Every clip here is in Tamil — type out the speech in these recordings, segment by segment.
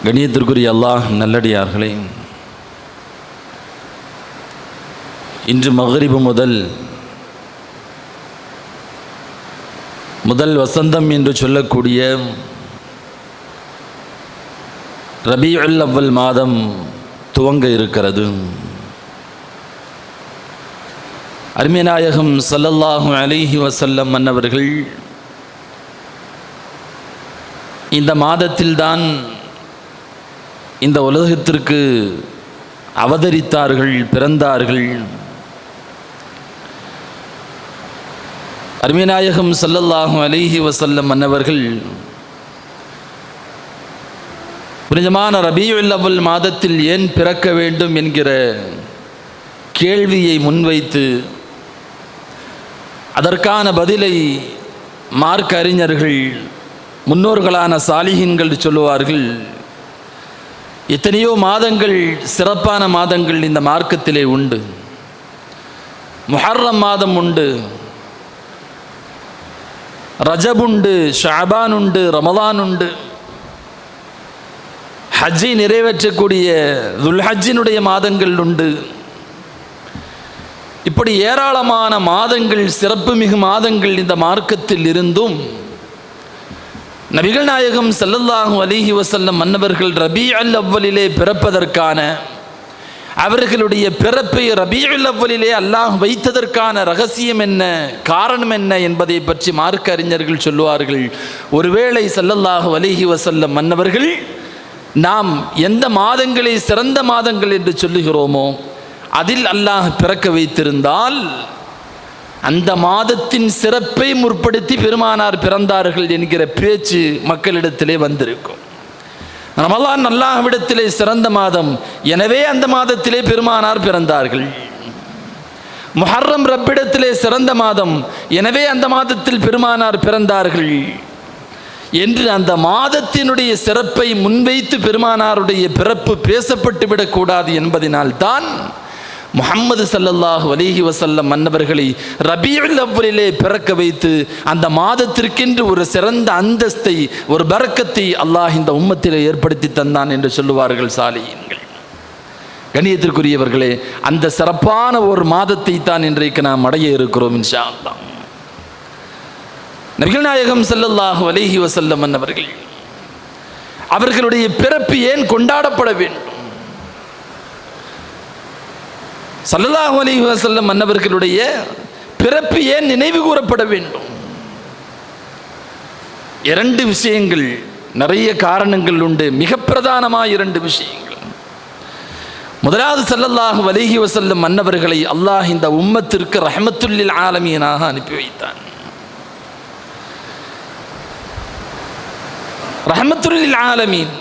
கணியத்திற்குரிய அல்லாஹ் நல்லடியார்களே, இன்று மக்ரிபு முதல் வசந்தம் என்று சொல்லக்கூடிய ரபீஉல் அவ்வல் மாதம் துவங்க இருக்கிறது. அருமைநாயகம் ஸல்லல்லாஹு அலைஹி வஸல்லம் அன்னவர்கள் இந்த மாதத்தில்தான் இந்த உலகத்திற்கு அவதரித்தார்கள், பிறந்தார்கள். அருமைநாயகம் ஸல்லல்லாஹு அலைஹி வஸல்லம் அன்னவர்கள் புனிதமான ரபீஉல் அவ்வல் மாதத்தில் ஏன் பிறக்க வேண்டும் என்கிற கேள்வியை முன்வைத்து அதற்கான பதிலை மார்க்க அறிஞர்கள், முன்னோர்களான சாலிஹீன்கள் சொல்லுவார்கள். எத்தனையோ மாதங்கள், சிறப்பான மாதங்கள் இந்த மார்க்கத்திலே உண்டு. முஹர்ரம் மாதம் உண்டு, ரஜப் உண்டு, ஷஅபான் உண்டு, ரமலான் உண்டு. ஹஜ்ஜை நிறைவேற்றக்கூடிய துல்ஹஜ்ஜினுடைய மாதங்கள் உண்டு. இப்படி ஏராளமான மாதங்கள், சிறப்பு மிகு மாதங்கள் இந்த மார்க்கத்தில் இருந்தும் நபிகள் நாயகம் ஸல்லல்லாஹு அலைஹி வஸல்லம் மன்னவர்கள் ரபீஉல் அவ்வலிலே பிறப்பதற்கான, அவர்களுடைய பிறப்பை ரபீஉல் அவ்வலிலே அல்லாஹ் வைத்ததற்கான ரகசியம் என்ன, காரணம் என்ன என்பதை பற்றி மார்க்க அறிஞர்கள் சொல்லுவார்கள். ஒருவேளை ஸல்லல்லாஹு அலைஹி வஸல்லம் மன்னவர்கள் நாம் எந்த மாதங்களை சிறந்த மாதங்கள் என்று சொல்லுகிறோமோ அதில் அல்லாஹ் பிறக்க வைத்திருந்தால் அந்த மாதத்தின் சிறப்பை முற்படுத்தி பெருமானார் பிறந்தார்கள் என்கிற பேச்சு மக்களிடத்திலே வந்திருக்கும். ரமலான் அல்லாஹ்விடத்திலே சிறந்த மாதம், எனவே அந்த மாதத்திலே பெருமானார் பிறந்தார்கள். முஹர்ரம் ரப்பிடத்திலே சிறந்த மாதம், எனவே அந்த மாதத்தில் பெருமானார் பிறந்தார்கள் என்று அந்த மாதத்தினுடைய சிறப்பை முன்வைத்து பெருமானாருடைய பிறப்பு பேசப்பட்டு விடக்கூடாது என்பதனால்தான் முஹம்மது ஸல்லல்லாஹு அலைஹி வஸல்லம் மன்னவர்களை ரபீஉல் அவ்வலிலே பிறக்க வைத்து அந்த மாதத்திற்கென்று ஒரு சிறந்த அந்தஸ்தை, ஒரு பரக்கத்தை அல்லாஹ் இந்த உம்மத்திலே ஏற்படுத்தி தந்தான் என்று சொல்லுவார்கள் சாலிஹீன்கள். கண்ணியத்திற்குரியவர்களே, அந்த சிறப்பான ஒரு மாதத்தை தான் இன்றைக்கு நாம் அடைய இருக்கிறோம் இன்ஷா அல்லாஹ். நபிகள் நாயகம் ஸல்லல்லாஹு அலைஹி வஸல்லம் மன்னவர்கள் அவர்களுடைய பிறப்பு ஏன் கொண்டாடப்பட வேண்டும்? ஸல்லல்லாஹு அலைஹி வஸல்லம் மன்னவர்களுடைய பிறப்பு ஏன் நினைவு கூறப்பட வேண்டும்? இரண்டு விஷயங்கள், நிறைய காரணங்கள் உண்டு. மிக பிரதானமான இரண்டு விஷயங்கள். முதலாவது, ஸல்லல்லாஹு அலைஹி வஸல்லம் மன்னவர்களை அல்லாஹ் இந்த உம்மத்திற்கு ரஹ்மத்துல் லில் ஆலமீனாக அனுப்பி வைத்தான். ரஹ்மத்துல் லில் ஆலமீன்,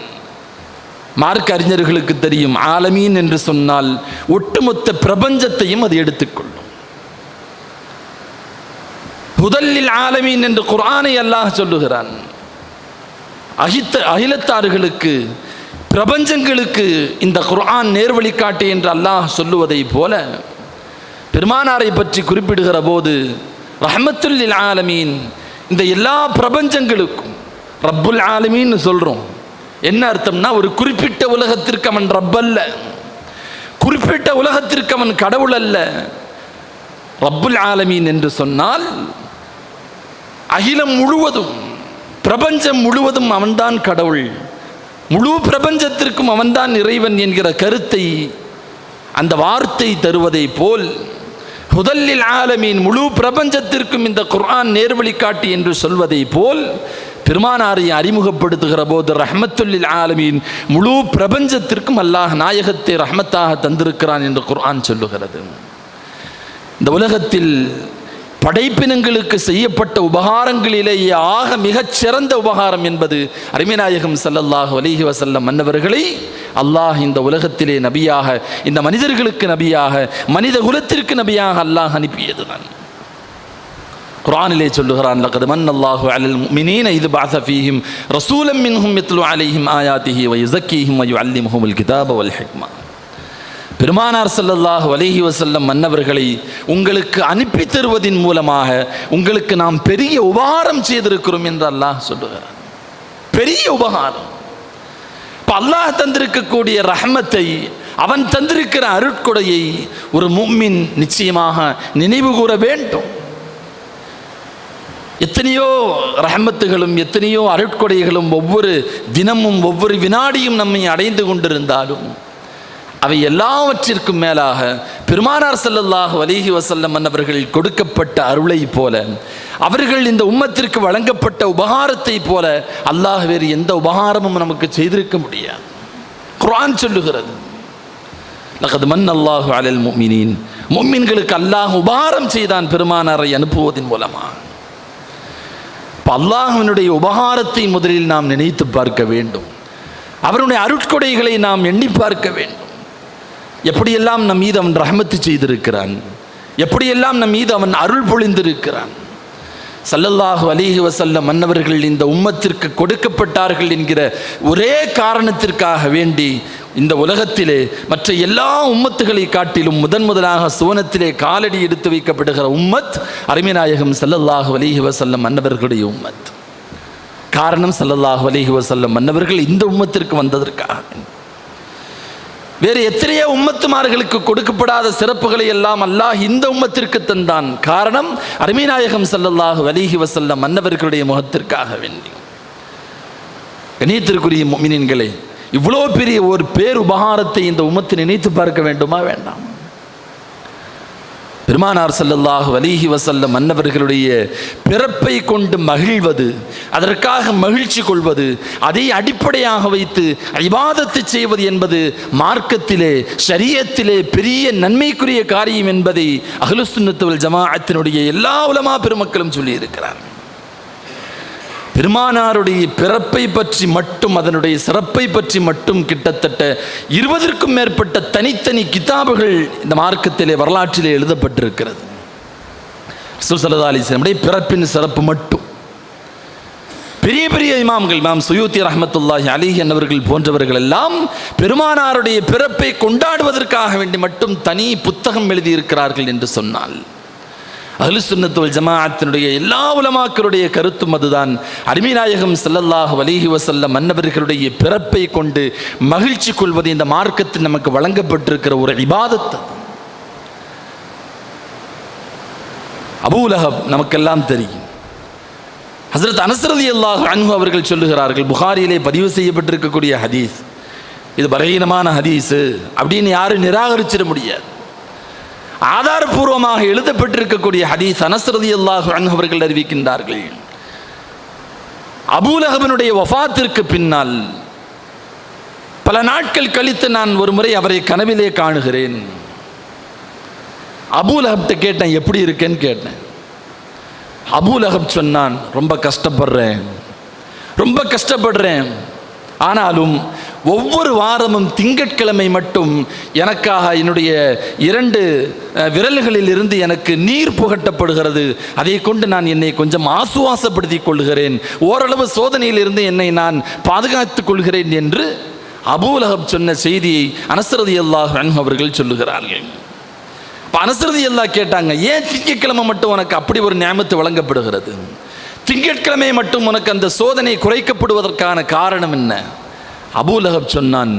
மார்க்க அறிஞர்களுக்கு தெரியும், ஆலமீன் என்று சொன்னால் ஒட்டுமொத்த பிரபஞ்சத்தையும் அது எடுத்துக்கொள்ளும். ஹுதல் லில் ஆலமீன் என்று குர்ஆனை அல்லாஹ் சொல்லுகிறான். அகிலத்தார்களுக்கு, பிரபஞ்சங்களுக்கு இந்த குர்ஆன் நேர்வழிகாட்டு என்று அல்லாஹ் சொல்லுவதை போல பெருமானாரை பற்றி குறிப்பிடுகிற போது ரஹ்மத்துல் லில் ஆலமீன், இந்த எல்லா பிரபஞ்சங்களுக்கும் ரப்புல் ஆலமீன் சொல்றோம். என்ன அர்த்தம்னா, ஒரு குறிப்பிட்ட உலகத்திற்கு அவன் ரப் அல்ல, குறிப்பிட்ட உலகத்திற்கு அவன் கடவுள் அல்ல. ரப்புல் ஆலமீன் என்று சொன்னால் அகிலம் முழுவதும், பிரபஞ்சம் முழுவதும் அவன்தான் கடவுள், முழு பிரபஞ்சத்திற்கும் அவன்தான் இறைவன் என்கிற கருத்தை, அந்த வார்த்தை தருவதை போல் ஹுதல் லில் ஆலமீன், முழு பிரபஞ்சத்திற்கும் இந்த குர்ஆன் நேர்வழிகாட்டி என்று சொல்வதை போல் பெருமானாரை அறிமுகப்படுத்துகிற போது ரஹ்மத்துல் லில் ஆலமீன், முழு பிரபஞ்சத்திற்கும் அல்லாஹ் நாயகத்தை ரஹ்மத்தாக தந்திருக்கிறான் என்று குர்ஆன் சொல்லுகிறது. இந்த உலகத்தில் படைப்பினங்களுக்கு செய்யப்பட்ட உபகாரங்களிலேயே ஆக மிகச் சிறந்த உபகாரம் என்பது அருமைநாயகம் ஸல்லல்லாஹு அலைஹி வஸல்லம் மன்னவர்களை அல்லாஹ் இந்த உலகத்திலே நபியாக, இந்த மனிதர்களுக்கு நபியாக, மனித குலத்திற்கு நபியாக அல்லாஹ் அனுப்பியதுதான். குர்ஆனிலே சொல்லுகிறான், லகத் மன்னல்லாஹு அலல் முஃமினீன இத் பஅஸ ஃபீஹிம் ரசூலம் மின்ஹும் யத்லு அலைஹிம் ஆயாத்திஹி வ யுஸக்கீஹிம் வ யுஅல்லிமுஹுமுல் கிதாப வல் ஹிக்மா. பெருமானார் ஸல்லல்லாஹு அலைஹி வஸல்லம் மன்னவர்களை உங்களுக்கு அனுப்பி தருவதின் மூலமாக உங்களுக்கு நாம் பெரிய உபகாரம் செய்திருக்கிறோம் என்று அல்லாஹ் சொல்லுகிறார். பெரிய உபகாரம். அல்லாஹ் தந்திருக்கக்கூடிய ரஹ்மத்தை, அவன் தந்திருக்கிற அருட்கொடையை ஒரு முஃமின் நிச்சயமாக நினைவு கூற வேண்டும். எத்தனையோ ரஹமத்துகளும் எத்தனையோ அருட்கொடைகளும் ஒவ்வொரு தினமும் ஒவ்வொரு வினாடியும் நம்மை அடைந்து கொண்டிருந்தாலும் அவை எல்லாவற்றிற்கும் மேலாக பெருமானார் ஸல்லல்லாஹு அலைஹி வஸல்லம் அன்னவர்கள் கொடுக்கப்பட்ட அருளை போல, அவர்கள் இந்த உம்மத்திற்கு வழங்கப்பட்ட உபகாரத்தை போல அல்லாஹ் வேறு எந்த உபகாரமும் நமக்கு செய்திருக்க முடியாது. குர்ஆன் சொல்லுகிறது, லகத் மன்னல்லாஹு அலல் முஃமினீன், முஃமின்களுக்கு அல்லாஹ் உபகாரம் செய்தான் பெருமானாரை அனுப்புவதன் மூலமாக. அல்லாஹ்வினுடைய உபகாரத்தை முதலில் நாம் நினைத்து பார்க்க வேண்டும். அவருடைய அருட்கொடைகளை நாம் எண்ணி பார்க்க வேண்டும். எப்படியெல்லாம் நம் மீது அவன் ரஹ்மத்து செய்திருக்கிறான், எப்படியெல்லாம் நம் மீது அவன் அருள் பொழிந்திருக்கிறான். ஸல்லல்லாஹு அலைஹி வஸல்லம் மன்னவர்கள் இந்த உம்மத்திற்கு கொடுக்கப்பட்டார்கள் என்கிற ஒரே காரணத்திற்காக வேண்டி இந்த உலகத்திலே மற்ற எல்லா உம்மத்துகளை காட்டிலும் முதலாக சுவனத்திலே காலடி எடுத்து வைக்கப்படுகிற உம்மத் அருமைநாயகம் ஸல்லல்லாஹு அலைஹி வஸல்லம் மன்னவர்களுடைய உம்மத். காரணம், ஸல்லல்லாஹு அலைஹி வஸல்லம் மன்னவர்கள் இந்த உம்மத்திற்கு வந்ததற்காக. வேறு எத்தனையோ உம்மத்துமார்களுக்கு கொடுக்கப்படாத சிறப்புகளை எல்லாம் அல்லாஹ் இந்த உம்மத்திற்கு தந்தான். காரணம், அருமைநாயகம் ஸல்லல்லாஹு அலைஹி வஸல்லம் மன்னவர்களுடைய முகத்திற்காக வேண்டி. கண்ணியத்திற்குரிய முஃமினீன்களே, இவ்வளோ பெரிய ஒரு பேர் உபகாரத்தை இந்த உம்மத்தை நினைத்து பார்க்க வேண்டுமா வேண்டாம்? பெருமானார் ஸல்லல்லாஹு அலைஹி வஸல்லம் மன்னவர்களுடைய பிறப்பை கொண்டு மகிழ்வது, அதற்காக மகிழ்ச்சி கொள்வது, அதை அடிப்படையாக வைத்து இபாதத்து செய்வது என்பது மார்க்கத்திலே ஷரியத்திலே பெரிய நன்மைக்குரிய காரியம் என்பதை அஹ்லுஸ் சுன்னத் வல் ஜமாஅத்தினுடைய எல்லா உலமா பெருமக்களும் சொல்லியிருக்கிறார்கள். பெருமானாருடைய பிறப்பை பற்றி மட்டும், அதனுடைய சிறப்பை பற்றி மட்டும் கிட்டத்தட்ட 20க்கும் மேற்பட்ட தனித்தனி கிதாபுகள் இந்த மார்க்கத்திலே வரலாற்றிலே எழுதப்பட்டிருக்கிறது. ரசூல் ஸல்லல்லாஹு அலைஹி வஸல்லம் பிறப்பின் சிறப்பு மட்டும் பெரிய பெரிய இமாம்கள், இமாம் சுயூத்தி ரஹ்மத்துல்லாஹி அலைஹி என்பவர்கள் போன்றவர்கள் எல்லாம் பெருமானாருடைய பிறப்பை கொண்டாடுவதற்காக வேண்டி மட்டும் தனி புத்தகம் எழுதியிருக்கிறார்கள் என்று சொன்னால், அஹ்லுஸ் சுன்னத் வல் ஜமாஅத்தினுடைய எல்லா உலமாக்களுடைய கருத்தும் அதுதான். அருமைநாயகம் ஸல்லல்லாஹு அலைஹி வஸல்லம் மன்னவர்களுடைய பிறப்பை கொண்டு மகிழ்ச்சி கொள்வது இந்த மார்க்கத்தில் நமக்கு வழங்கப்பட்டிருக்கிற ஒரு இபாதத். அபூ லஹப் நமக்கெல்லாம் தெரியும். ஹஸரத் அனஸ் ரலியல்லாஹு அன்ஹு அவர்கள் சொல்லுகிறார்கள், புகாரியிலே பதிவு செய்யப்பட்டிருக்கக்கூடிய ஹதீஸ், இது பலகீனமான ஹதீஸ் அப்படின்னு யாரும் நிராகரிச்சிட முடியாது. ஆதாரபூர்வமாக எழுதப்பட்டிருக்கக்கூடிய ஹதீஸ். அனஸ் ரலியல்லாஹு அன்ஹு அவர்கள் அறிவிக்கின்றார்கள், அபூ லஹபினுடைய வஃபாத்திற்கு பின்னால் பல நாட்கள் கழித்து நான் ஒரு முறை அவரை கனவிலே காணுகிறேன். அபூ லஹப்ட்ட கேட்டேன், எப்படி இருக்கேன்னு கேட்டேன். அபூ லஹப் சொன்னான், ரொம்ப கஷ்டப்படுறேன், ஆனாலும் ஒவ்வொரு வாரமும் திங்கட்கிழமை மட்டும் எனக்காக என்னுடைய 2 விரல்களில் இருந்து எனக்கு நீர் புகட்டப்படுகிறது. அதை கொண்டு நான் என்னை கொஞ்சம் ஆசுவாசப்படுத்திக் கொள்கிறேன், ஓரளவு சோதனையிலிருந்து என்னை நான் பாதுகாத்துக் கொள்கிறேன் என்று அபூ லஹப் சொன்ன செய்தியை அனஸ் ரலியல்லாஹு அன்ஹு அவர்கள் சொல்லுகிறார்கள். அனஸ் ரலியல்லாஹு கேட்டாங்க, ஏன் திங்கட்கிழமை மட்டும் உனக்கு அப்படி ஒரு நியமத்து வழங்கப்படுகிறது? திங்கட்கிழமை மட்டும் உனக்கு அந்த சோதனை குறைக்கப்படுவதற்கான காரணம் என்ன? அபூ லஹப் சொன்னான்,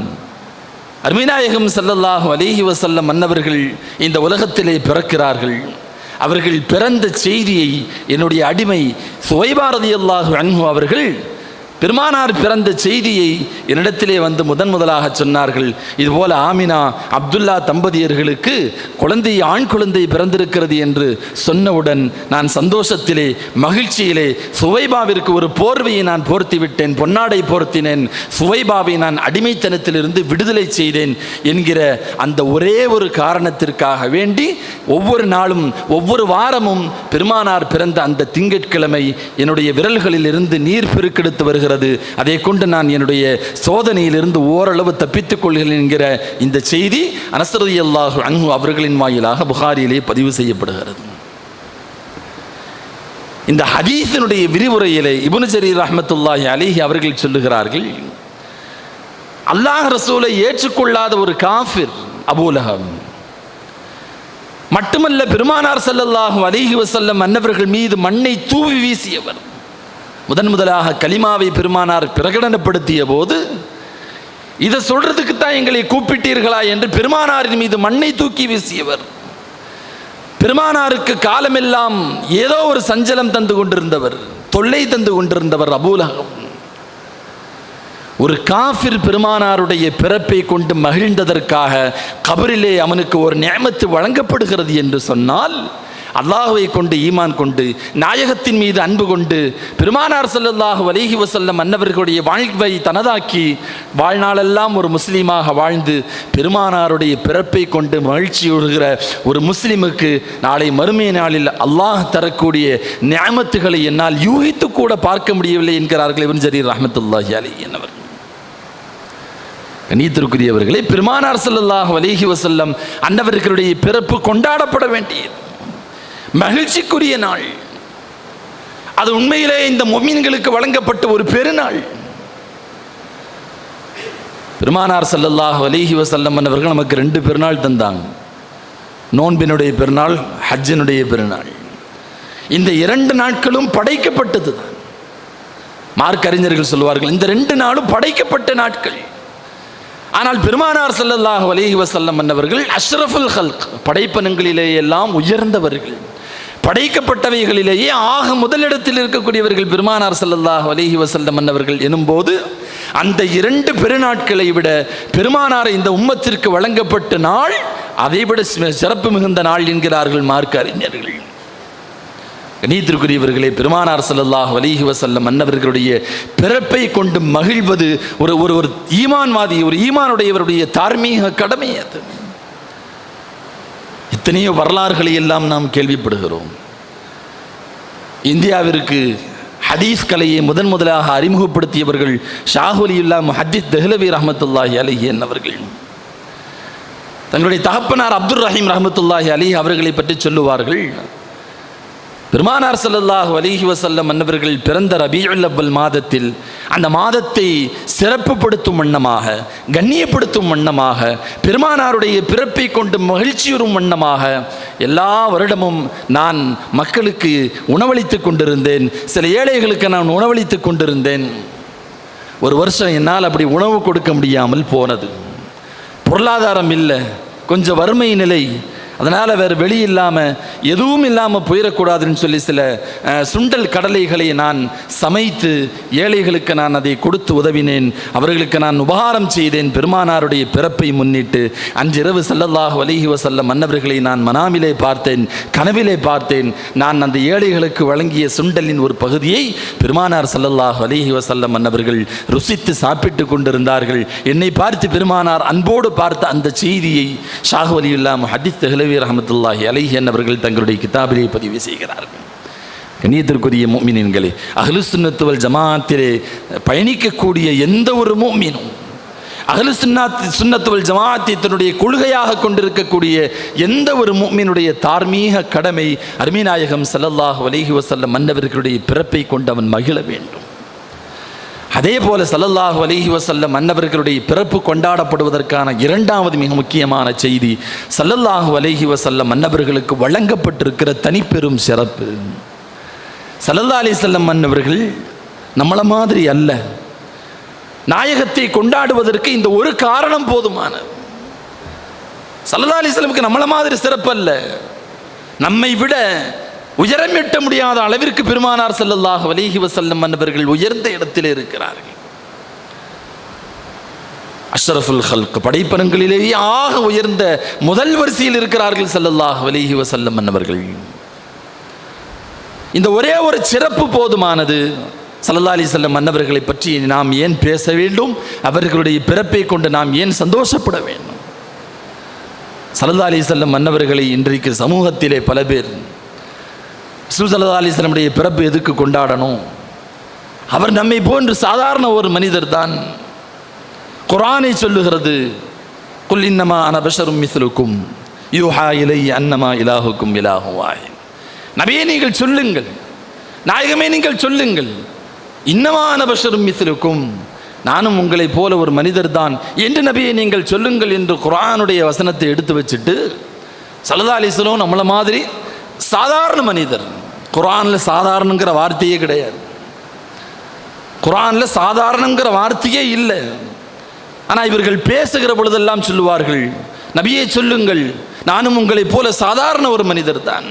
அருமைநாயகம் ஸல்லல்லாஹு அலைஹி வஸல்லம் மன்னவர்கள் இந்த உலகத்திலே பிறக்கிறார்கள். அவர்கள் பிறந்த செய்தியை என்னுடைய அடிமை சுவைபா ரலியல்லாஹு அன்ஹு அவர்கள் பெருமானார் பிறந்த செய்தியை என்னிடத்திலே வந்து முதலாக சொன்னார்கள். இதுபோல ஆமினா அப்துல்லா தம்பதியர்களுக்கு ஆண் குழந்தை பிறந்திருக்கிறது என்று சொன்னவுடன் நான் சந்தோஷத்திலே மகிழ்ச்சியிலே சுவைபாவிற்கு ஒரு போர்வையை நான் போர்த்தி விட்டேன், பொன்னாடை போர்த்தினேன், சுவைபாவை நான் அடிமைத்தனத்திலிருந்து விடுதலை செய்தேன் என்கிற அந்த ஒரே ஒரு காரணத்திற்காக வேண்டி ஒவ்வொரு நாளும் ஒவ்வொரு வாரமும் பெருமானார் பிறந்த அந்த திங்கட்கிழமை என்னுடைய விரல்களில் இருந்து நீர் பெருக்கெடுத்து வருகிறது. அதை கொண்டு நான் என்னுடைய சோதனையிலிருந்து ஓரளவு தப்பித்துக் கொள்கிறேன் என்கிற இந்த செய்தி அனஸ் ரலியல்லாஹு அன்ஹு அவர்களின் வாயிலாக புகாரியிலே பதிவு செய்யப்படுகிறது. இந்த ஹதீஸினுடைய விரிவுரையிலே இப்னு ஜரீர் ரஹ்மத்துல்லாஹி அலைஹி அவர்கள் சொல்லுகிறார்கள், அல்லாஹ் ரசூலை ஏற்றுக்கொள்ளாத ஒரு காஃபிர் அபூ லஹப் மட்டுமல்ல, பெருமானார் ஸல்லல்லாஹு அலைஹி வஸல்லம் அன்னவர்கள் மீது மண்ணை தூவி வீசியவர். முதலாக கலிமாவை பெருமானார் பிரகடனப்படுத்திய போது இதை சொல்றதுக்கு தான் எங்களை கூப்பிட்டீர்களா என்று பெருமானாரின் மீது மண்ணை தூக்கி வீசியவர். பெருமானாருக்கு காலமெல்லாம் ஏதோ ஒரு சஞ்சலம் தந்து கொண்டிருந்தவர், தொல்லை தந்து கொண்டிருந்தவர் அபூலஹப். ஒரு காஃபிர் பெருமானாருடைய பிறப்பை கொண்டு மகிழ்ந்ததற்காக கபரிலே அவனுக்கு ஒரு நிஅமத்து வழங்கப்படுகிறது என்று சொன்னால், அல்லாஹ்வை கொண்டு ஈமான் கொண்டு நாயகத்தின் மீது அன்பு கொண்டு பெருமானார் ஸல்லல்லாஹு அலைஹி வஸல்லம் அன்னவர்களுடைய வாழ்வை தனதாக்கி வாழ்நாளெல்லாம் ஒரு முஸ்லீமாக வாழ்ந்து பெருமானாருடைய பிறப்பை கொண்டு மகிழ்ச்சியுறுகிற ஒரு முஸ்லிமுக்கு நாளை மறுமை நாளில் அல்லாஹ் தரக்கூடிய நிஅமத்துகளை என்னால் யூகித்து கூட பார்க்க முடியவில்லை என்கிறார்கள் இப்னு ஜரீர் ரஹ்மத்துல்லாஹி அலைஹி என்பவர். கண்ணியத்திற்குரியவர்களே, பெருமானார் ஸல்லல்லாஹு அலைஹி வஸல்லம் அன்னவர்களுடைய பிறப்பு கொண்டாடப்பட வேண்டியது மகிழ்ச்சிக்குரிய நாள். அது உண்மையிலே இந்த முஃமின்களுக்கு வழங்கப்பட்ட ஒரு பெருநாள். பெருமானார் ஸல்லல்லாஹு அலைஹி வஸல்லம் அவர்கள் நமக்கு 2 பெருநாள் தந்தாங்க. நோன்பினுடைய பெருநாள், ஹஜ்ஜினுடைய பெருநாள். இந்த 2 நாட்களும் படைக்கப்பட்டது தான். மார்க்க அறிஞர்கள் சொல்வார்கள் இந்த 2 நாளும் படைக்கப்பட்ட நாட்கள். ஆனால் பெருமானார் ஸல்லல்லாஹு அலைஹி வஸல்லம் அவர்கள் அஷ்ரஃபுல் ஹல்க், படைப்பனங்களிலேயே எல்லாம் உயர்ந்தவர்கள், படைக்கப்பட்டவைகளிலேயே ஆக முதலிடத்தில் இருக்கக்கூடியவர்கள் பெருமானார் ஸல்லல்லாஹு அலைஹி வஸல்லம் அவர்கள் எனும்போது, அந்த 2 பெருநாட்களை விட பெருமானார் இந்த உம்மத்திற்கு வழங்கப்பட்ட நாள் அதைவிட சிறப்பு மிகுந்த நாள் என்கிறார்கள் மார்க்க அறிஞர்கள். கண்ணியத்திற்குரியவர்களே, பெருமானார் ஸல்லல்லாஹு அலைஹி வஸல்லம் அன்னவர்களுடைய பிறப்பை கொண்டு மகிழ்வது ஒரு ஒரு ஈமான்வாதி, ஒரு ஈமானுடையவருடைய தார்மீக கடமை. அது எத்தனையோ வரலாறுகளை எல்லாம் நாம் கேள்விப்படுகிறோம். இந்தியாவிற்கு ஹதீஸ் கலையை முதலாக அறிமுகப்படுத்தியவர்கள் ஷாஹ் வலியுல்லாஹ் முஹத்திஸ் தெஹ்லவி ரஹ்மத்துல்லாஹி அலைஹி என்பவர்கள். தங்களுடைய தகப்பனார் அப்துர் ரஹீம் ரஹ்மத்துல்லாஹி அலைஹி அவர்களை பற்றி சொல்லுவார்கள், பெருமானார் ஸல்லல்லாஹு அலைஹி வஸல்லம் அன்னவர்கள் பிறந்த ரபீஉல் அவ்வல் மாதத்தில், அந்த மாதத்தை சிறப்புப்படுத்தும் வண்ணமாக, கண்ணியப்படுத்தும் வண்ணமாக, பெருமானாருடைய பிறப்பை கொண்டு மகிழ்ச்சியுறும் வண்ணமாக எல்லா வருடமும் நான் மக்களுக்கு உணவளித்து கொண்டிருந்தேன். சில ஏழைகளுக்கு நான் உணவளித்து கொண்டிருந்தேன். ஒரு வருஷம் என்னால் அப்படி உணவு கொடுக்க முடியாமல் போனது. பொருளாதாரம் இல்லை, கொஞ்சம் வறுமை நிலை, அதனால் வேறு வெளி இல்லாமல் எதுவும் இல்லாமல் போயிடக்கூடாதுன்னு சொல்லி சில சுண்டல் கடலைகளை நான் சமைத்து ஏழைகளுக்கு நான் அதை கொடுத்து உதவினேன். அவர்களுக்கு நான் உபகாரம் செய்தேன். பெருமானாருடைய பிறப்பை முன்னிட்டு அன்றிரவு ஸல்லல்லாஹு அலைஹி வஸல்லம் அன்னவர்களை நான் மனாமிலே பார்த்தேன், கனவிலே பார்த்தேன். நான் அந்த ஏழைகளுக்கு வழங்கிய சுண்டலின் ஒரு பகுதியை பெருமானார் ஸல்லல்லாஹு அலைஹி வஸல்லம் அன்னவர்கள் ருசித்து சாப்பிட்டு கொண்டிருந்தார்கள். என்னை பார்த்து பெருமானார் அன்போடு பார்த்த அந்த செய்தியை ஷாஹ் வலியுல்லாஹ் முஹத்திஸ் தெஹ்லவி ரஹ்மத்துல்லாஹி அலைஹி என்பவர்கள் தங்களுடைய கிதாபிலே பதிவு செய்கிறார்கள். கண்ணியத்திற்குரிய முஃமினீன்களே, அஹ்லுஸ் சுன்னத் வல் ஜமாஅத்திலே பயணிக்கக்கூடிய எந்த ஒரு முஃமினும், அஹ்லுஸ் சுன்னத் வல் ஜமாஅத்தை தன்னுடைய கொள்கையாக கொண்டிருக்கக்கூடிய எந்த ஒரு முஃமினுடைய தார்மீக கடமை அருமைநாயகம் ஸல்லல்லாஹு அலைஹி வஸல்லம் அன்னவர்களுடைய பிறப்பை கொண்டு அவன் மகிழ வேண்டும். அதே போல ஸல்லல்லாஹு அலைஹி வஸல்லம் அன்னவர்களுடைய பிறப்பு கொண்டாடப்படுவதற்கான 2வது மிக முக்கியமான செய்தி, ஸல்லல்லாஹு அலைஹி வஸல்லம் அன்னவர்களுக்கு வழங்கப்பட்டிருக்கிற தனிப்பெரும் சிறப்பு. ஸல்லல்லாஹு அலைஹி வஸல்லம் அன்னவர்கள் நம்மள மாதிரி அல்ல. நாயகத்தை கொண்டாடுவதற்கு இந்த ஒரு காரணம் போதுமானது. ஸல்லல்லாஹு அலைஹி வஸல்லமுக்கு நம்மள மாதிரி சிறப்பு அல்ல, நம்மை விட உயரம் எட்ட முடியாத அளவிற்கு பெருமானார் ஸல்லல்லாஹு அலைஹி வஸல்லம் அன்னவர்கள் உயர்ந்த இடத்தில் இருக்கிறார்கள். அஷ்ரஃபுல் ஹல்க், படைப்பனங்களிலேயே ஆக உயர்ந்த முதல் வரிசையில் இருக்கிறார்கள் ஸல்லல்லாஹு அலைஹி வஸல்லம் அன்னவர்கள். இந்த ஒரே ஒரு சிறப்பு போதுமானது. ஸல்லல்லாஹு அலைஹி வஸல்லம் அன்னவர்களை பற்றி நாம் ஏன் பேச வேண்டும்? அவர்களுடைய பிறப்பை கொண்டு நாம் ஏன் சந்தோஷப்பட வேண்டும்? ஸல்லல்லாஹு அலைஹி வஸல்லம் அன்னவர்களை இன்றைக்கு சமூகத்திலே பல பேர் ஸல்லல்லாஹு அலைஹி வஸல்லம் பிறப்பு எதுக்கு கொண்டாடணும்? அவர் நம்மை போன்று சாதாரண ஒரு மனிதர் தான். குர்ஆனை சொல்லுகிறது, குல் இன்னமா அன பஷரும் மிஸ்லுக்கும் யூஹா இலைய அன்னமா இலாஹுக்கும் இலாஹு வாஹித். நபியே நீங்கள் சொல்லுங்கள், நாயகமே நீங்கள் சொல்லுங்கள், இன்னமா அன பஷரும் மிஸ்லுக்கும், நானும் உங்களை போல ஒரு மனிதர் தான் என்று நபியை நீங்கள் சொல்லுங்கள் என்று குர்ஆனுடைய வசனத்தை எடுத்து வச்சுட்டு, ஸல்லல்லாஹு அலைஹி வஸல்லம் நம்மள மாதிரி சாதாரண மனிதர். குர்ஆனில் சாதாரணங்கிற வார்த்தையே கிடையாது. குர்ஆனில் சாதாரணங்கிற வார்த்தையே இல்லை. ஆனால் இவர்கள் பேசுகிற பொழுதெல்லாம் சொல்லுவார்கள், நபியே சொல்லுங்கள், நானும் உங்களைப் போல சாதாரண ஒரு மனிதர் தான்.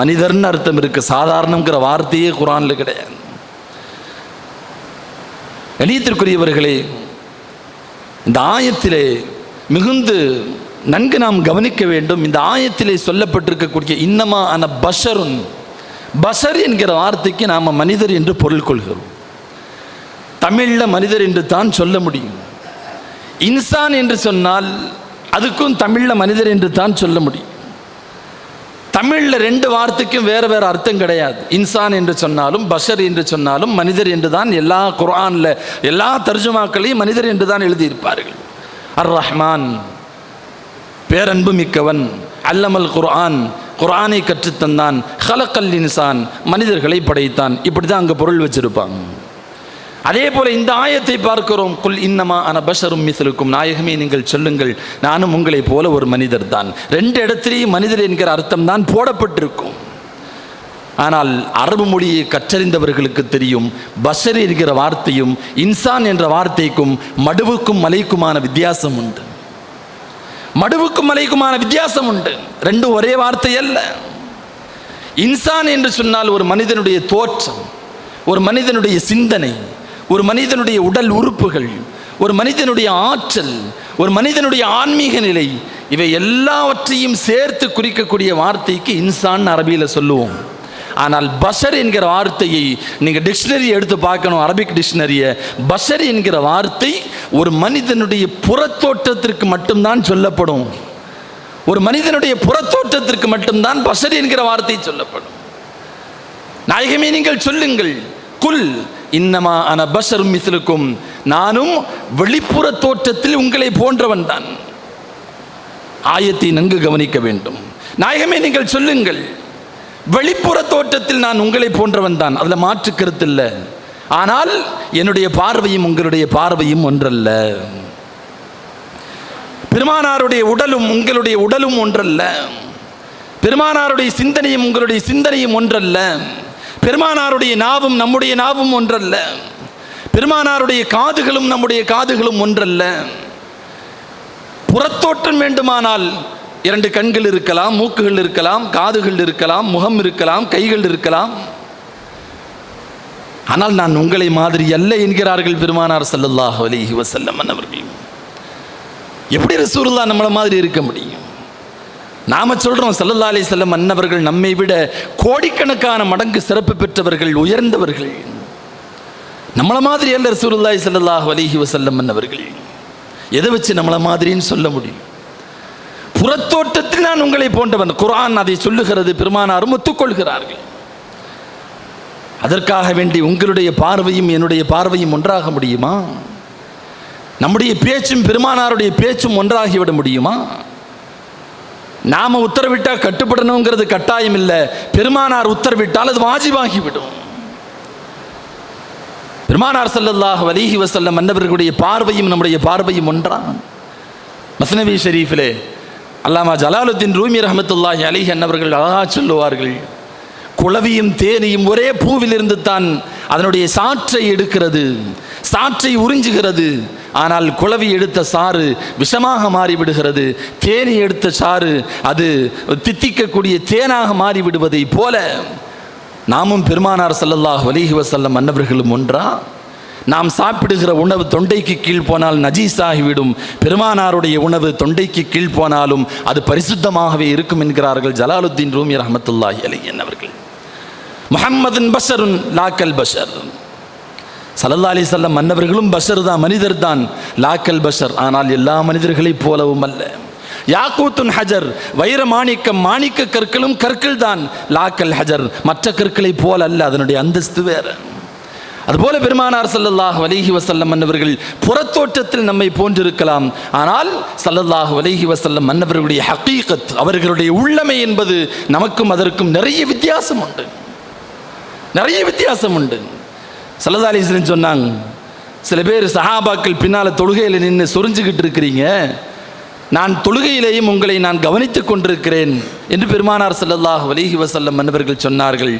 மனிதர்னு அர்த்தம் இருக்கு, சாதாரணங்கிற வார்த்தையே குர்ஆன்ல கிடையாது. கணியத்திற்குரியவர்களே, இந்த ஆயத்திலே மிகுந்து நன்கு நாம் கவனிக்க வேண்டும். இந்த ஆயத்திலே சொல்லப்பட்டிருக்கக்கூடிய இன்னமா அன பஷருன், பஷர் என்கிற வார்த்தைக்கு நாம் மனிதர் என்று பொருள் கொள்கிறோம். தமிழில் மனிதர் என்று தான் சொல்ல முடியும். இன்சான் என்று சொன்னால் அதுக்கும் தமிழில் மனிதர் என்று தான் சொல்ல முடியும். தமிழில் ரெண்டு வார்த்தைக்கும் வேறு வேறு அர்த்தம் கிடையாது. இன்சான் என்று சொன்னாலும் பஷர் என்று சொன்னாலும் மனிதர் என்று தான் எல்லா குர்ஆனில் எல்லா தர்ஜுமாக்களையும் மனிதர் என்று தான் எழுதியிருப்பார்கள். அர் ரஹ்மான், பேரன்பு மிக்கவன், அல்லமல் குர்ஆன், குர்ஆனை கற்றுத்தந்தான், ஹலக்கல் இன்சான், மனிதர்களை படைத்தான். இப்படி தான் அங்கே பொருள் வச்சிருப்பாங்க. அதே போல இந்த ஆயத்தை பார்க்கிறோம், குல் இன்னமா அன பஷரும் மிஸ்லுக்கும், நாயகமே நீங்கள் சொல்லுங்கள், நானும் உங்களை போல ஒரு மனிதர் தான். ரெண்டு இடத்திலேயும் மனிதர் என்கிற அர்த்தம் தான் போடப்பட்டிருக்கும். ஆனால் அரபு மொழியை கற்றறிந்தவர்களுக்கு தெரியும், பஷர் என்கிற வார்த்தையும் இன்சான் என்ற வார்த்தைக்கும் மடுவுக்கும் மலைக்குமான வித்தியாசம் உண்டு. மடுவுக்கும் மலைக்குமான வித்தியாசம் உண்டு. ரெண்டும் ஒரே வார்த்தை அல்ல. இன்சான் என்று சொன்னால் ஒரு மனிதனுடைய தோற்றம், ஒரு மனிதனுடைய சிந்தனை, ஒரு மனிதனுடைய உடல் உறுப்புகள், ஒரு மனிதனுடைய ஆற்றல், ஒரு மனிதனுடைய ஆன்மீக நிலை, இவை எல்லாவற்றையும் சேர்த்து குறிக்கக்கூடிய வார்த்தைக்கு இன்சான் அரபியில் சொல்லுவோம். ஆனால் பஷர் என்கிற வார்த்தையை நீங்கள் டிக்ஷனரி எடுத்து பார்க்கணும், அரபிக் டிக்ஷனரியை. பஷர் என்கிற வார்த்தை ஒரு மனிதனுடைய புறத்தோற்றத்திற்கு மட்டும்தான் சொல்லப்படும். ஒரு மனிதனுடைய புறத்தோற்றத்திற்கு மட்டும்தான் பஷர் என்கிற வார்த்தை சொல்லப்படும். நாயகமே நீங்கள் சொல்லுங்கள், குல் இன்னமா அன பஷரும் மிஸ்லுக்கும், நானும் வெளிப்புற தோற்றத்தில் உங்களை போன்றவன் தான். ஆயத்தை நன்கு கவனிக்க வேண்டும். நாயகமே நீங்கள் சொல்லுங்கள், வெளிப்புற தோற்றத்தில் நான் உங்களை போன்றவன் தான், அதில் மாற்று கருத்து இல்லை. ஆனால் என்னுடைய பார்வையும் உங்களுடைய பார்வையும் ஒன்றல்ல. பெருமானாருடைய உடலும் உங்களுடைய உடலும் ஒன்றல்ல. பெருமானாருடைய சிந்தனையும் உங்களுடைய சிந்தனையும் ஒன்றல்ல. பெருமானாருடைய நாவும் நம்முடைய நாவும் ஒன்றல்ல. பெருமானாருடைய காதுகளும் நம்முடைய காதுகளும் ஒன்றல்ல. புறத்தோற்றம் வேண்டுமானால் இரண்டு கண்கள் இருக்கலாம், மூக்குகள் இருக்கலாம், காதுகள் இருக்கலாம், முகம் இருக்கலாம், கைகள் இருக்கலாம். ஆனால் நான் உங்களை மாதிரி அல்ல என்கிறார்கள் பெருமானார் ஸல்லல்லாஹு அலைஹி வஸல்லம் அவர்கள். எப்படி ரசூலுல்லாஹ் நம்மளை மாதிரி இருக்க முடியும்? நாம சொல்றோம் ஸல்லல்லாஹு அலைஹி வஸல்லம் அன்னவர்கள் நம்மை விட கோடிக்கணக்கான மடங்கு சிறப்பு பெற்றவர்கள், உயர்ந்தவர்கள். நம்மளை மாதிரி அல்ல ரசூலுல்லாஹி ஸல்லல்லாஹு அலைஹி வஸல்லம் அன்னவர்கள். எதை வச்சு நம்மளை மாதிரின்னு சொல்ல முடியும்? புறத்தோட்டத்தில் நான் உங்களை போன்றவன். குர்ஆன் அதை சொல்லுகிறது, பெருமானாரும் ஒத்துக்கொள்கிறார்கள். அதற்காக வேண்டி உங்களுடைய பார்வையும் என்னுடைய பார்வையும் ஒன்றாக முடியுமா? நம்முடைய பேச்சும் பெருமானாருடைய பேச்சும் ஒன்றாகிவிட முடியுமா? நாம உத்தரவிட்டால் கட்டுப்படணுங்கிறது கட்டாயம் இல்லை. பெருமானார் உத்தரவிட்டால் அது வாஜிபாகிவிடும். பெருமானார் ஸல்லல்லாஹு அலைஹி வஸல்லம் அன்னவர்களுடைய பார்வையும் நம்முடைய பார்வையும் ஒன்றா? மஸ்னவி ஷரீஃபிலே அல்லாமா ஜலாலுத்தீன் ரூமி ரஹ்மத்துல்லாஹி அலைஹி அன்னவர்கள் அழகா சொல்லுவார்கள், குளவியும் தேனியும் ஒரே பூவிலிருந்து தான் அதனுடைய சாற்றை எடுக்கிறது, சாற்றை உறிஞ்சுகிறது. ஆனால் குளவி எடுத்த சாறு விஷமாக மாறிவிடுகிறது. தேனி எடுத்த சாறு அது தித்திக்கக்கூடிய தேனாக மாறிவிடுவதை போல நாமும் பெருமானார் ஸல்லல்லாஹு அலைஹி வஸல்லம் அன்னவர்களும் ஒன்றா? நாம் சாப்பிடுகிற உணவு தொண்டைக்கு கீழ் போனால் நஜீஸாகிவிடும். பெருமானாருடைய உணவு தொண்டைக்கு கீழ் போனாலும் அது பரிசுத்தமாகவே இருக்கும் என்கிறார்கள் ஜலாலுத்தீன் ரூமி ரஹ்மத்துல்லாஹி அலைஹி அவர்கள். முஹம்மதுன் பஷருன் லாக்கல் பஷர். ஸல்லல்லாஹு அலைஹி வஸல்லம் அன்னவர்களும் பஷர் தான், மனிதர் தான், லாக்கல் பஷர். ஆனால் எல்லா மனிதர்களைப் போலவும் அல்ல. யாக்கூத்துன் ஹஜர், வைர மாணிக்கம், மாணிக்க கற்களும் கற்கள் தான். லாக்கல் ஹஜர், மற்ற கற்களை போல் அல்ல, அதனுடைய அந்தஸ்து வேறு. அதுபோல பெருமானார் ஸல்லல்லாஹு அலைஹி வஸல்லம் அன்னவர்கள் புறத்தோற்றத்தில் நம்மை போன்றிருக்கலாம். ஆனால் ஸல்லல்லாஹு அலைஹி வஸல்லம் அன்னவர்களுடைய ஹகீகத், அவர்களுடைய உள்ளமை என்பது நமக்கும் அதற்கும் நிறைய வித்தியாசம் உண்டு, நிறைய வித்தியாசம் உண்டு. ஸல்லல்லாஹு அலைஹி வஸல்லம் சொன்னாங்க, சில பேர் சஹாபாக்கள் பின்னால் தொழுகையில் நின்று சொரிஞ்சுக்கிட்டு இருக்கிறீங்க, நான் தொழுகையிலேயும் உங்களை நான் கவனித்துக் கொண்டிருக்கிறேன் என்று பெருமானார் ஸல்லல்லாஹு அலைஹி வஸல்லம் அன்னவர்கள் சொன்னார்கள்.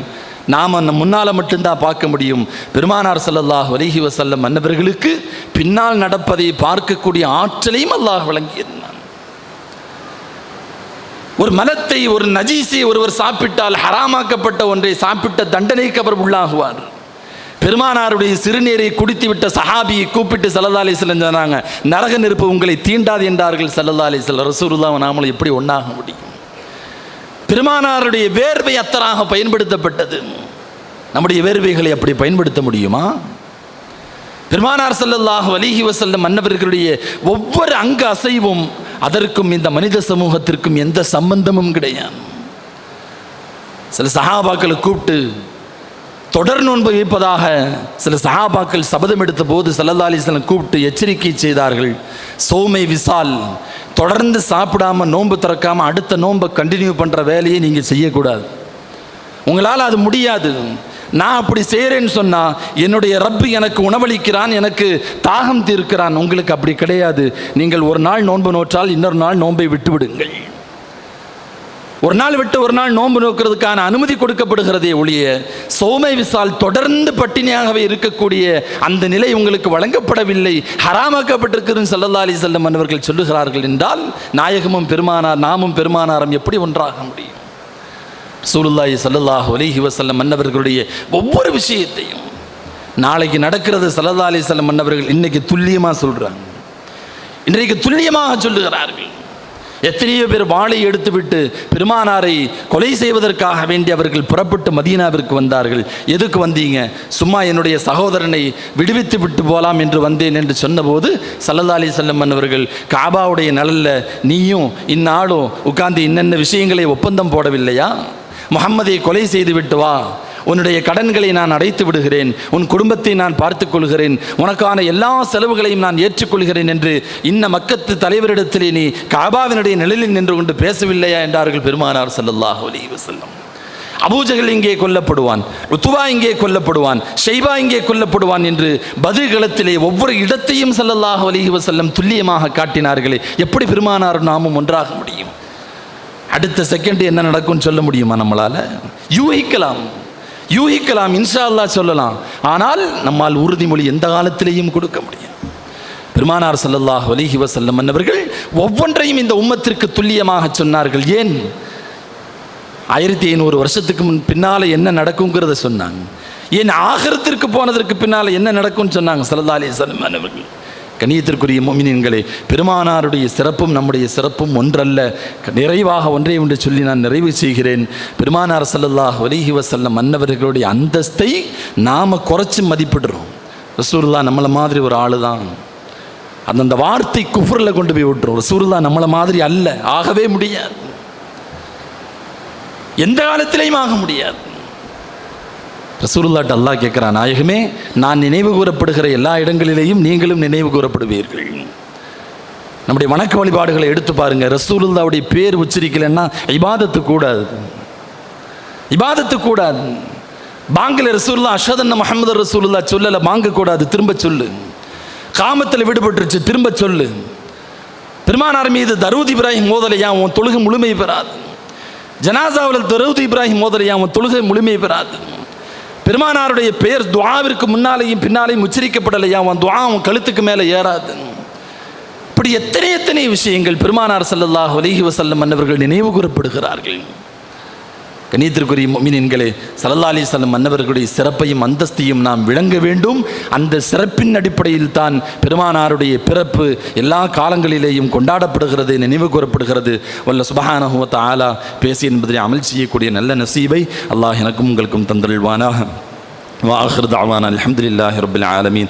நாம் முன்னால் மட்டும்தான் பார்க்க முடியும். பெருமானார் ஸல்லல்லாஹு அலைஹி வஸல்லம் அன்னவர்களுக்கு பின்னால் நடப்பதை பார்க்கக்கூடிய ஆற்றலையும் அல்லாஹ் வழங்கியிருந்தான். ஒரு மலத்தை, ஒரு நஜீஸை ஒருவர் சாப்பிட்டால், ஹராமாக்கப்பட்ட ஒன்றை சாப்பிட்ட தண்டனைக்கு அவர் உள்ளாகுவார். பெருமானாருடைய சிறுநீரை குடித்துவிட்ட சஹாபியை கூப்பிட்டு ஸல்லல்லாஹு அலைஹி வஸல்லம் சொன்னாங்க, நரக நெருப்பு உங்களை தீண்டாது என்றார்கள் ஸல்லல்லாஹு அலைஹி வஸல்லம். ரசூலுல்லாஹ் நாமளும் எப்படி ஒன்றாக முடியும்? பெருமானாருடைய வேர்வை அத்தராக பயன்படுத்தப்பட்டது. நம்முடைய வேர்வைகளை அப்படி பயன்படுத்த முடியுமா? பெருமானார் ஸல்லல்லாஹு அலைஹி வஸல்லம் அன்னவர்களுடைய ஒவ்வொரு அங்க அசைவும் அதற்கும் இந்த மனித சமூகத்திற்கும் எந்த சம்பந்தமும் கிடையாது. சில சஹாபாக்களை கூப்பிட்டு தொடர் நோன்பு வைப்பதாக சில சஹாபாக்கள் சபதம் எடுத்த போது ஸல்லல்லாஹு அலைஹி வஸல்லம் கூப்பிட்டு எச்சரிக்கை செய்தார்கள். சௌமை விசால், தொடர்ந்து சாப்பிடாம நோன்பு திறக்காம அடுத்த நோன்பை கண்டினியூ பண்ணுற வேலையை நீங்கள் செய்யக்கூடாது. உங்களால் அது முடியாது. நான் அப்படி செய்கிறேன்னு சொன்னால் என்னுடைய ரப்பு எனக்கு உணவளிக்கிறான், எனக்கு தாகம் தீர்க்கிறான். உங்களுக்கு அப்படி கிடையாது. நீங்கள் ஒரு நாள் நோன்பு நோற்றால் இன்னொரு நாள் நோன்பை விட்டு விடுங்கள். ஒரு நாள் விட்டு ஒரு நாள் நோன்பு நோக்கிறதுக்கான அனுமதி கொடுக்கப்படுகிறதே ஒழிய சௌமை விசால் தொடர்ந்து பட்டினியாகவே இருக்கக்கூடிய அந்த நிலை உங்களுக்கு வழங்கப்படவில்லை, ஹராமாக்கப்பட்டிருக்கிறது ஸல்லல்லாஹு அலைஹி வஸல்லம் அவர்கள் சொல்லுகிறார்கள் என்றால் நாயகமும் பெருமானார் நாமும் பெருமானாரும் எப்படி ஒன்றாக முடியும்? ரசூலுல்லாஹி ஸல்லல்லாஹு அலைஹி வஸல்லம் அன்னவர்களுடைய ஒவ்வொரு விஷயத்தையும் நாளைக்கு நடக்கிறது ஸல்லல்லாஹு அலைஹி வஸல்லம் அன்னவர்கள் இன்னைக்கு துல்லியமாக சொல்கிறாங்க, இன்றைக்கு துல்லியமாக சொல்லுகிறார்கள். எத்தனையோ பேர் வாளை எடுத்துவிட்டு பெருமானாரை கொலை செய்வதற்காக வேண்டி அவர்கள் புறப்பட்டு மதீனாவிற்கு வந்தார்கள். எதுக்கு வந்தீங்க? சும்மா என்னுடைய சகோதரனை விடுவித்து விட்டு போகலாம் என்று வந்தேன் என்று சொன்னபோது ஸல்லல்லாஹு அலைஹி வஸல்லம் அவர்கள், காபாவுடைய நலல்ல நீயும் இந்நாளும் உட்கார்ந்து இன்னென்ன விஷயங்களை ஒப்பந்தம் போடவில்லையா? முஹம்மதை கொலை செய்து விட்டு வா, உன்னுடைய கடன்களை நான் அடைத்து விடுகிறேன், உன் குடும்பத்தை நான் பார்த்துக் கொள்கிறேன், உனக்கான எல்லா செலவுகளையும் நான் ஏற்றுக்கொள்கிறேன் என்று இன்ன மக்கத்து தலைவரிடத்திலே நீ காபாவினுடைய நிழலில் நின்று கொண்டு பேசவில்லையா என்றார்கள் பெருமானார் ஸல்லல்லாஹு அலைஹி வஸல்லம். அபூஜஹல் இங்கே கொல்லப்படுவான், உத்வா இங்கே கொல்லப்படுவான், ஷைபா இங்கே கொல்லப்படுவான் என்று பத்ர் களத்திலே ஒவ்வொரு இடத்தையும் ஸல்லல்லாஹு அலைஹி வஸல்லம் துல்லியமாக காட்டினார்களே. எப்படி பெருமானார் நாமும் ஒன்றாக முடியும்? அடுத்த செகண்ட் என்ன நடக்கும்னு சொல்ல முடியுமா? நம்மளால் யூகிக்கலாம், இன்ஷா அல்லாஹ் சொல்லலாம். ஆனால் நம்மால் உறுதிமொழி எந்த காலத்திலேயும் கொடுக்க முடியும். பெருமானார் ஸல்லல்லாஹு அலைஹி வஸல்லம் அன்னவர்கள் ஒவ்வொன்றையும் இந்த உம்மத்திற்கு துல்லியமாக சொன்னார்கள். ஏன் 1500 வருஷத்துக்கு பின்னால் என்ன நடக்குங்கிறத சொன்னாங்க. ஏன் ஆகிரத்திற்கு போனதற்கு பின்னால் என்ன நடக்கும்னு சொன்னாங்க ஸல்லல்லாஹு அலைஹி வஸல்லம் அன்னவர்கள். கண்ணியத்திற்குரிய முஃமினீன்களே, பெருமானாருடைய சிறப்பும் நம்முடைய சிறப்பும் ஒன்றல்ல. நிறைவாக ஒன்றே ஒன்று சொல்லி நான் நிறைவு செய்கிறேன். பெருமானார் ஸல்லல்லாஹு அலைஹி வஸல்லம் அன்னவர்களுடைய அந்தஸ்தை நாம் குறைச்சி மதிப்பிடுறோம். ரசூலுல்லாஹ் நம்மளை மாதிரி ஒரு ஆளு தான், அந்த வார்த்தை குஃப்ரில் கொண்டு போய் விட்டுரும். ரசூலுல்லாஹ் நம்மளை மாதிரி அல்ல, ஆகவே முடியாது, எந்த காலத்திலையும் ஆக முடியாது. ரசூலுல்லாஹ்ட்ட அல்லாஹ் கேட்குறான், நாயகமே, நான் நினைவு கூறப்படுகிற எல்லா இடங்களிலேயும் நீங்களும் நினைவு கூறப்படுவீர்கள். நம்முடைய வணக்க வழிபாடுகளை எடுத்து பாருங்க. ரசூலுல்லாஹ்வுடைய பேர் உச்சரிக்கலைன்னா இபாதத்து கூடாது. பாங்கில் ரசூலுல்லாஹ் அஷ்ஹது அன்ன முஹம்மது ரசூலுல்லாஹ் சொல்லலை, பாங்க கூடாது, திரும்ப சொல்லு. காமத்தில் விடுபட்டுருச்சு, திரும்ப சொல்லு. பெருமானார் மீது தரூத் இப்ராஹிம் மோதலையா உன் தொழுகை முழுமை பெறாது. ஜனாசாவில் தரூத் இப்ராஹிம் மோதலையா உன் தொழுகை முழுமை பெறாது. பெருமானாருடைய பெயர் துஆவிற்கு முன்னாலேயும் பின்னாலேயும் உச்சரிக்கப்படலையா உன் துஆ உன் கழுத்துக்கு மேலே ஏறாது. இப்படி எத்தனை விஷயங்கள் பெருமானார் ஸல்லல்லாஹு அலைஹி வஸல்லம் அன்னவர்கள் நினைவு கூறப்படுகிறார்கள். கண்ணியத்திற்குரிய முஃமினீன்களே, ஸல்லல்லாஹு அலைஹி வஸல்லம் அன்னவர்களுடைய சிறப்பையும் அந்தஸ்தையும் நாம் விளங்க வேண்டும். அந்த சிறப்பின் அடிப்படையில் தான் பெருமானாருடைய பிறப்பு எல்லா காலங்களிலேயும் கொண்டாடப்படுகிறது, நினைவு கூறப்படுகிறது. வல்ல சுப்ஹானஹு வ தஆலா பேசி என்பதை அமல் செய்யக்கூடிய நல்ல நசீபை அல்லாஹ் எனக்கும் உங்களுக்கும் தந்தருள்வானாக. வ ஆகிரு தஅவானா அல்ஹம்துலில்லாஹி ரப்பில் ஆலமீன்.